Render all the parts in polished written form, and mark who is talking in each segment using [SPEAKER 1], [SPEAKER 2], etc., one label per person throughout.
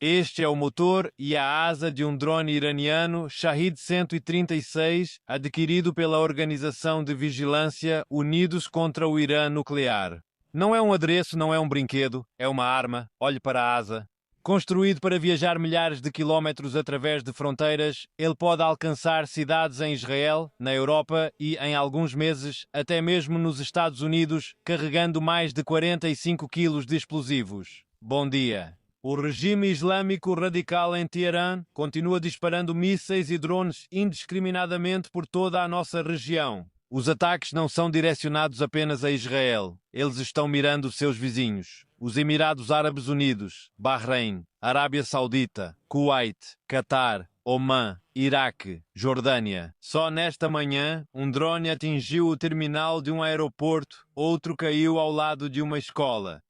[SPEAKER 1] Este é o motor e a asa de um drone iraniano Shahed 136, adquirido pela Organização de Vigilância Unidos contra o Irã Nuclear. Não é um adereço, não é um brinquedo, é uma arma. Olhe para a asa. Construído para viajar milhares de quilómetros através de fronteiras, ele pode alcançar cidades em Israel, na Europa e, em alguns meses, até mesmo nos Estados Unidos, carregando mais de 45 quilos de explosivos. Bom dia. O regime islâmico radical em Teherã continua disparando mísseis e drones indiscriminadamente por toda a nossa região. Os ataques não são direcionados apenas a Israel. Eles estão mirando seus vizinhos. Os Emirados Árabes Unidos, Bahrein, Arábia Saudita, Kuwait, Catar, Omã, Iraque, Jordânia. Só nesta manhã, um drone atingiu o terminal de um aeroporto, outro caiu ao lado de uma escola.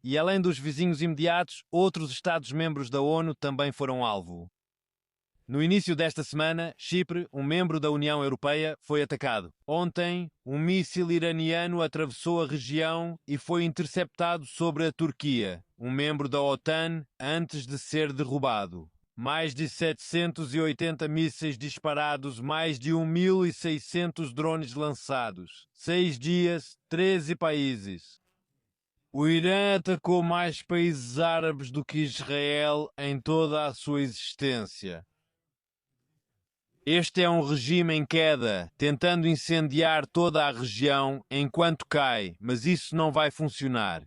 [SPEAKER 1] E além dos vizinhos imediatos, outros Estados-membros da ONU também foram alvo. No início desta semana, Chipre, um membro da União Europeia, foi atacado. Ontem, um míssil iraniano atravessou a região e foi interceptado sobre a Turquia, um membro da OTAN, antes de ser derrubado. Mais de 780 mísseis disparados, mais de 1.600 drones lançados. 6 dias, 13 países. O Irã atacou mais países árabes do que Israel em toda a sua existência. Este é um regime em queda, tentando incendiar toda a região enquanto cai, mas isso não vai funcionar.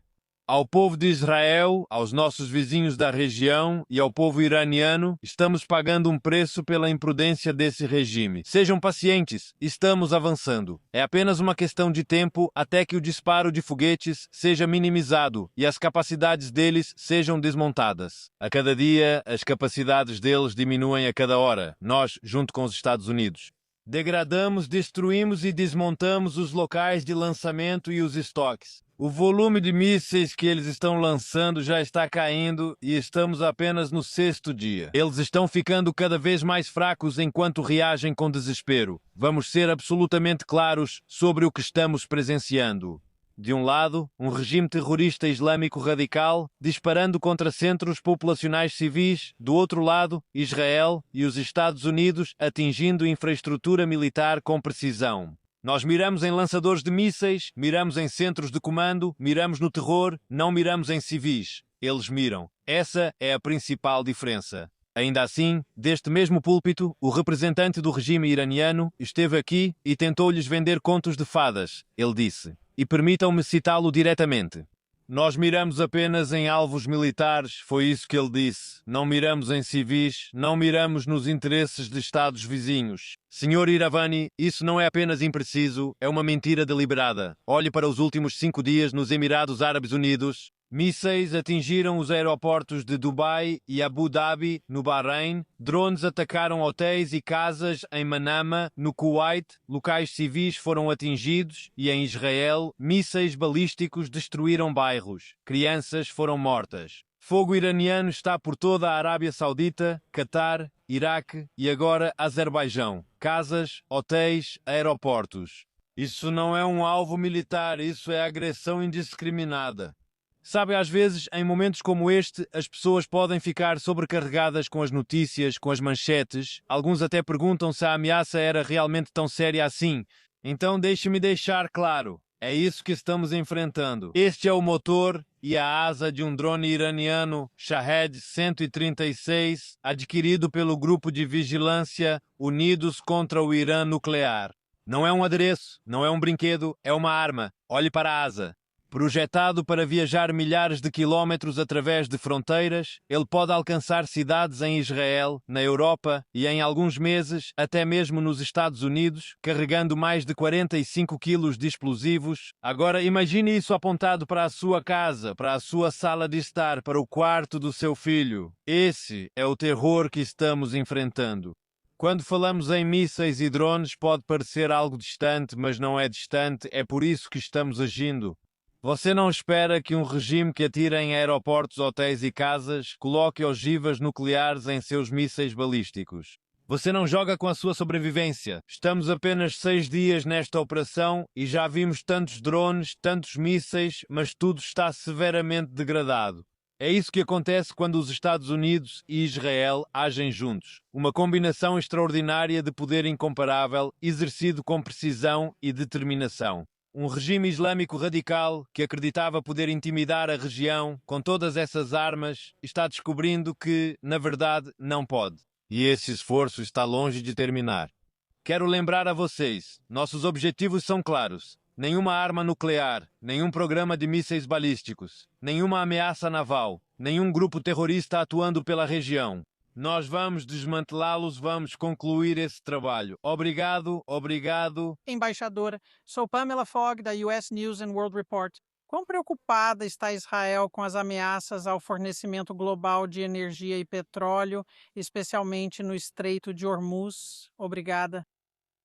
[SPEAKER 1] Ao povo de Israel, aos nossos vizinhos da região e ao povo iraniano, estamos pagando um preço pela imprudência desse regime. Sejam pacientes, estamos avançando. É apenas uma questão de tempo até que o disparo de foguetes seja minimizado e as capacidades deles sejam desmontadas. A cada dia, as capacidades deles diminuem a cada hora, nós, junto com os Estados Unidos. Degradamos, destruímos e desmontamos os locais de lançamento e os estoques. O volume de mísseis que eles estão lançando já está caindo e estamos apenas no 6º dia. Eles estão ficando cada vez mais fracos enquanto reagem com desespero. Vamos ser absolutamente claros sobre o que estamos presenciando. De um lado, um regime terrorista islâmico radical disparando contra centros populacionais civis. Do outro lado, Israel e os Estados Unidos atingindo infraestrutura militar com precisão. Nós miramos em lançadores de mísseis, miramos em centros de comando, miramos no terror, não miramos em civis. Eles miram. Essa é a principal diferença. Ainda assim, deste mesmo púlpito, o representante do regime iraniano esteve aqui e tentou-lhes vender contos de fadas. Ele disse, e permitam-me citá-lo diretamente. Nós miramos apenas em alvos militares, foi isso que ele disse. Não miramos em civis, não miramos nos interesses de Estados vizinhos. Senhor Iravani, isso não é apenas impreciso, é uma mentira deliberada. Olhe para os últimos 5 dias nos Emirados Árabes Unidos. Mísseis atingiram os aeroportos de Dubai e Abu Dhabi, no Bahrein. Drones atacaram hotéis e casas em Manama, no Kuwait. Locais civis foram atingidos e em Israel, mísseis balísticos destruíram bairros. Crianças foram mortas. Fogo iraniano está por toda a Arábia Saudita, Catar, Iraque e agora Azerbaijão. Casas, hotéis, aeroportos. Isso não é um alvo militar, isso é agressão indiscriminada. Sabe, às vezes, em momentos como este, as pessoas podem ficar sobrecarregadas com as notícias, com as manchetes. Alguns até perguntam se a ameaça era realmente tão séria assim. Então deixe-me deixar claro, é isso que estamos enfrentando. Este é o motor e a asa de um drone iraniano Shahed 136, adquirido pelo Grupo de Vigilância Unidos contra o Irã Nuclear. Não é um adereço, não é um brinquedo, é uma arma. Olhe para a asa. Projetado para viajar milhares de quilómetros através de fronteiras, ele pode alcançar cidades em Israel, na Europa e, em alguns meses, até mesmo nos Estados Unidos, carregando mais de 45 quilos de explosivos. Agora imagine isso apontado para a sua casa, para a sua sala de estar, para o quarto do seu filho. Esse é o terror que estamos enfrentando. Quando falamos em mísseis e drones, pode parecer algo distante, mas não é distante, é por isso que estamos agindo. Você não espera que um regime que atira em aeroportos, hotéis e casas coloque ogivas nucleares em seus mísseis balísticos. Você não joga com a sua sobrevivência. Estamos apenas 6 dias nesta operação e já vimos tantos drones, tantos mísseis, mas tudo está severamente degradado. É isso que acontece quando os Estados Unidos e Israel agem juntos. Uma combinação extraordinária de poder incomparável, exercido com precisão e determinação. Um regime islâmico radical que acreditava poder intimidar a região com todas essas armas está descobrindo que, na verdade, não pode. E esse esforço está longe de terminar. Quero lembrar a vocês, nossos objetivos são claros. Nenhuma arma nuclear, nenhum programa de mísseis balísticos, nenhuma ameaça naval, nenhum grupo terrorista atuando pela região. Nós vamos desmantelá-los, vamos concluir esse trabalho. Obrigado, obrigado.
[SPEAKER 2] Embaixadora, sou Pamela Fogg, da US News and World Report. Quão preocupada está Israel com as ameaças ao fornecimento global de energia e petróleo, especialmente no Estreito de Hormuz? Obrigada.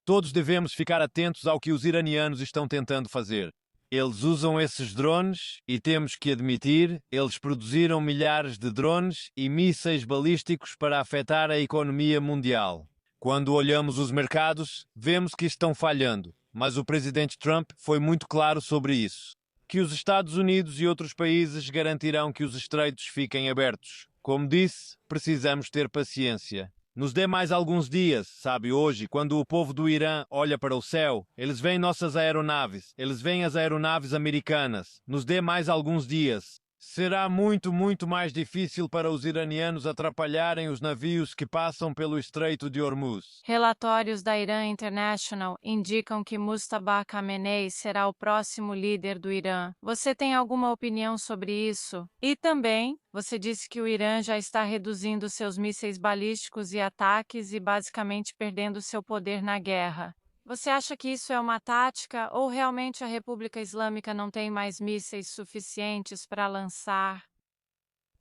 [SPEAKER 1] Todos devemos ficar atentos ao que os iranianos estão tentando fazer. Eles usam esses drones e temos que admitir, eles produziram milhares de drones e mísseis balísticos para afetar a economia mundial. Quando olhamos os mercados, vemos que estão falhando, mas o presidente Trump foi muito claro sobre isso. Que os Estados Unidos e outros países garantirão que os estreitos fiquem abertos. Como disse, precisamos ter paciência. Nos dê mais alguns dias, sabe, hoje, quando o povo do Irã olha para o céu, eles veem nossas aeronaves, eles veem as aeronaves americanas. Nos dê mais alguns dias. Será muito mais difícil para os iranianos atrapalharem os navios que passam pelo Estreito de Hormuz.
[SPEAKER 3] Relatórios da Iran International indicam que Mustafa Khamenei será o próximo líder do Irã. Você tem alguma opinião sobre isso? E também, você disse que o Irã já está reduzindo seus mísseis balísticos e ataques e basicamente perdendo seu poder na guerra. Você acha que isso é uma tática ou realmente a República Islâmica não tem mais mísseis suficientes para lançar?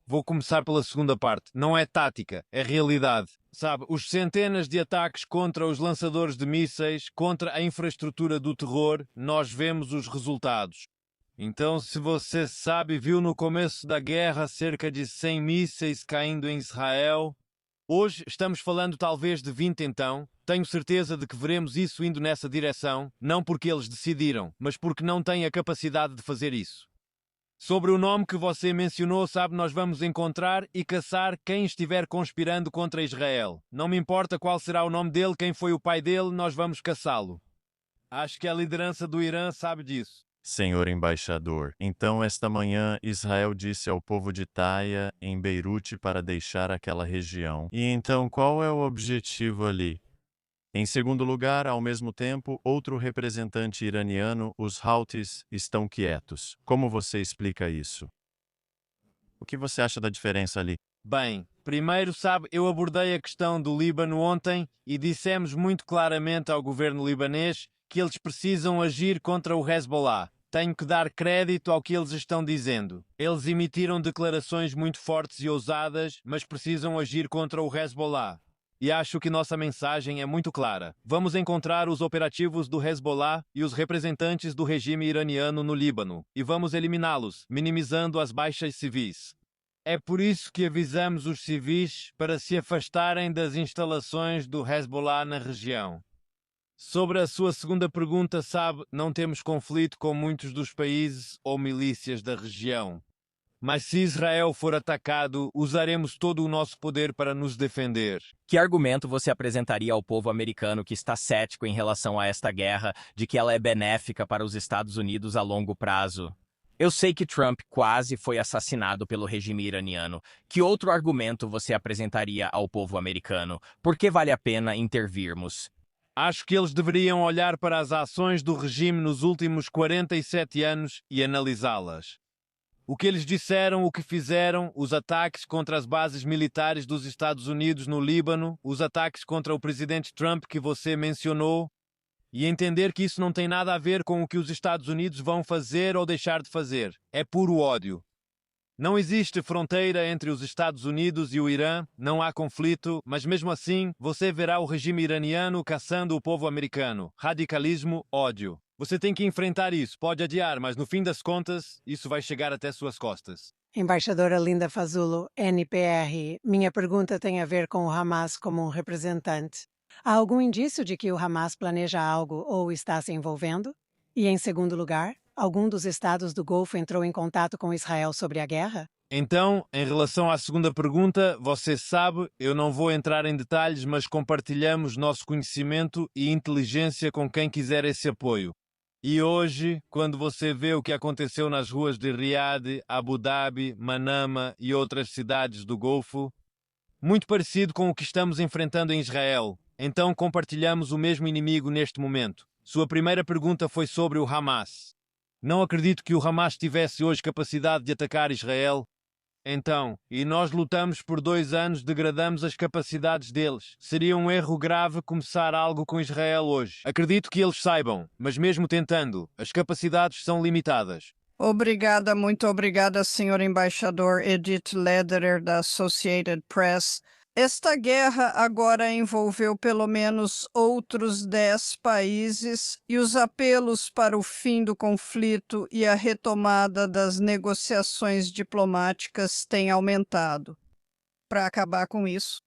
[SPEAKER 1] Vou começar pela segunda parte. Não é tática, é realidade. Sabe, os centenas de ataques contra os lançadores de mísseis, contra a infraestrutura do terror, nós vemos os resultados. Então, se você sabe, viu no começo da guerra cerca de 100 mísseis caindo em Israel. Hoje estamos falando talvez de 20 então. Tenho certeza de que veremos isso indo nessa direção, não porque eles decidiram, mas porque não têm a capacidade de fazer isso. Sobre o nome que você mencionou, sabe, nós vamos encontrar e caçar quem estiver conspirando contra Israel. Não me importa qual será o nome dele, quem foi o pai dele, nós vamos caçá-lo. Acho que a liderança do Irã sabe disso.
[SPEAKER 4] Senhor embaixador, então esta manhã Israel disse ao povo de Taia, em Beirute, para deixar aquela região. E então qual é o objetivo ali? Em segundo lugar, ao mesmo tempo, outro representante iraniano, os Houthis, estão quietos. Como você explica isso? O que você acha da diferença ali?
[SPEAKER 1] Bem, primeiro, sabe, eu abordei a questão do Líbano ontem e dissemos muito claramente ao governo libanês que eles precisam agir contra o Hezbollah. Tenho que dar crédito ao que eles estão dizendo. Eles emitiram declarações muito fortes e ousadas, mas precisam agir contra o Hezbollah. E acho que nossa mensagem é muito clara. Vamos encontrar os operativos do Hezbollah e os representantes do regime iraniano no Líbano, e vamos eliminá-los, minimizando as baixas civis. É por isso que avisamos os civis para se afastarem das instalações do Hezbollah na região. Sobre a sua segunda pergunta, sabe, não temos conflito com muitos dos países ou milícias da região. Mas se Israel for atacado, usaremos todo o nosso poder para nos defender.
[SPEAKER 5] Que argumento você apresentaria ao povo americano que está cético em relação a esta guerra, de que ela é benéfica para os Estados Unidos a longo prazo? Eu sei que Trump quase foi assassinado pelo regime iraniano. Que outro argumento você apresentaria ao povo americano? Por que vale a pena intervirmos?
[SPEAKER 1] Acho que eles deveriam olhar para as ações do regime nos últimos 47 anos e analisá-las. O que eles disseram, o que fizeram, os ataques contra as bases militares dos Estados Unidos no Líbano, os ataques contra o presidente Trump que você mencionou, e entender que isso não tem nada a ver com o que os Estados Unidos vão fazer ou deixar de fazer. É puro ódio. Não existe fronteira entre os Estados Unidos e o Irã, não há conflito, mas mesmo assim você verá o regime iraniano caçando o povo americano. Radicalismo, ódio. Você tem que enfrentar isso. Pode adiar, mas no fim das contas, isso vai chegar até suas costas.
[SPEAKER 2] Embaixadora Linda Fazulo, NPR, minha pergunta tem a ver com o Hamas como um representante. Há algum indício de que o Hamas planeja algo ou está se envolvendo? E, em segundo lugar, algum dos estados do Golfo entrou em contato com Israel sobre a guerra?
[SPEAKER 1] Então, em relação à segunda pergunta, você sabe, eu não vou entrar em detalhes, mas compartilhamos nosso conhecimento e inteligência com quem quiser esse apoio. E hoje, quando você vê o que aconteceu nas ruas de Riad, Abu Dhabi, Manama e outras cidades do Golfo, muito parecido com o que estamos enfrentando em Israel, então compartilhamos o mesmo inimigo neste momento. Sua primeira pergunta foi sobre o Hamas. Não acredito que o Hamas tivesse hoje capacidade de atacar Israel. Então, e nós lutamos por 2 anos, degradamos as capacidades deles. Seria um erro grave começar algo com Israel hoje. Acredito que eles saibam, mas mesmo tentando, as capacidades são limitadas.
[SPEAKER 2] Obrigada, muito obrigada, senhor embaixador Edith Lederer, da Associated Press. Esta guerra agora envolveu pelo menos outros 10 países e os apelos para o fim do conflito e a retomada das negociações diplomáticas têm aumentado. Para acabar com isso,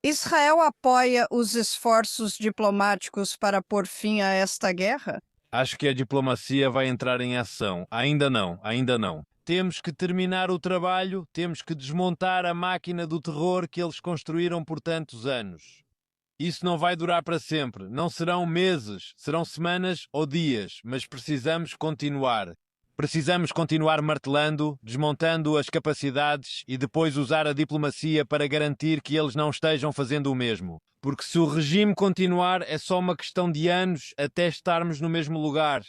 [SPEAKER 2] Israel apoia os esforços diplomáticos para pôr fim a esta guerra?
[SPEAKER 1] Acho que a diplomacia vai entrar em ação. Ainda não, ainda não. Temos que terminar o trabalho, temos que desmontar a máquina do terror que eles construíram por tantos anos. Isso não vai durar para sempre. Não serão meses, serão semanas ou dias, mas precisamos continuar. Precisamos continuar martelando, desmontando as capacidades e depois usar a diplomacia para garantir que eles não estejam fazendo o mesmo. Porque se o regime continuar, é só uma questão de anos até estarmos no mesmo lugar.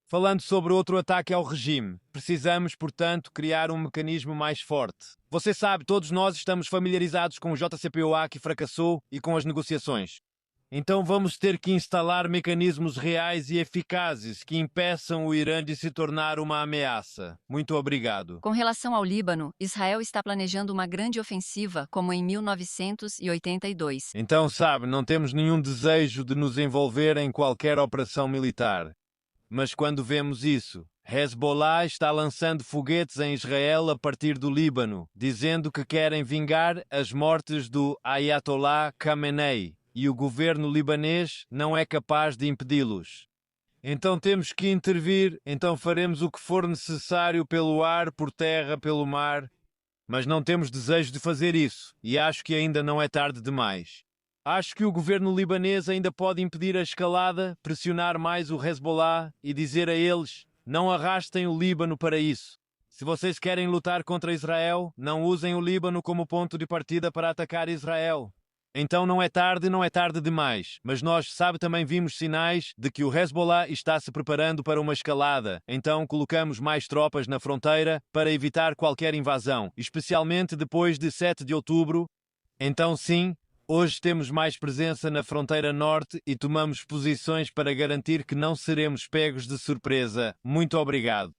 [SPEAKER 1] Falando sobre outro ataque ao regime, precisamos, portanto, criar um mecanismo mais forte. Você sabe, todos nós estamos familiarizados com o JCPOA que fracassou e com as negociações. Então vamos ter que instalar mecanismos reais e eficazes que impeçam o Irã de se tornar uma ameaça. Muito obrigado.
[SPEAKER 6] Com relação ao Líbano, Israel está planejando uma grande ofensiva, como em 1982.
[SPEAKER 1] Então, sabe, não temos nenhum desejo de nos envolver em qualquer operação militar. Mas quando vemos isso, Hezbollah está lançando foguetes em Israel a partir do Líbano, dizendo que querem vingar as mortes do Ayatollah Khamenei, e o governo libanês não é capaz de impedi-los. Então temos que intervir, então faremos o que for necessário pelo ar, por terra, pelo mar, mas não temos desejo de fazer isso, e acho que ainda não é tarde demais. Acho que o governo libanês ainda pode impedir a escalada, pressionar mais o Hezbollah e dizer a eles: não arrastem o Líbano para isso. Se vocês querem lutar contra Israel, não usem o Líbano como ponto de partida para atacar Israel. Então não é tarde demais, mas nós, também vimos sinais de que o Hezbollah está se preparando para uma escalada, então colocamos mais tropas na fronteira para evitar qualquer invasão, especialmente depois de 7 de outubro. Então sim, hoje temos mais presença na fronteira norte e tomamos posições para garantir que não seremos pegos de surpresa. Muito obrigado.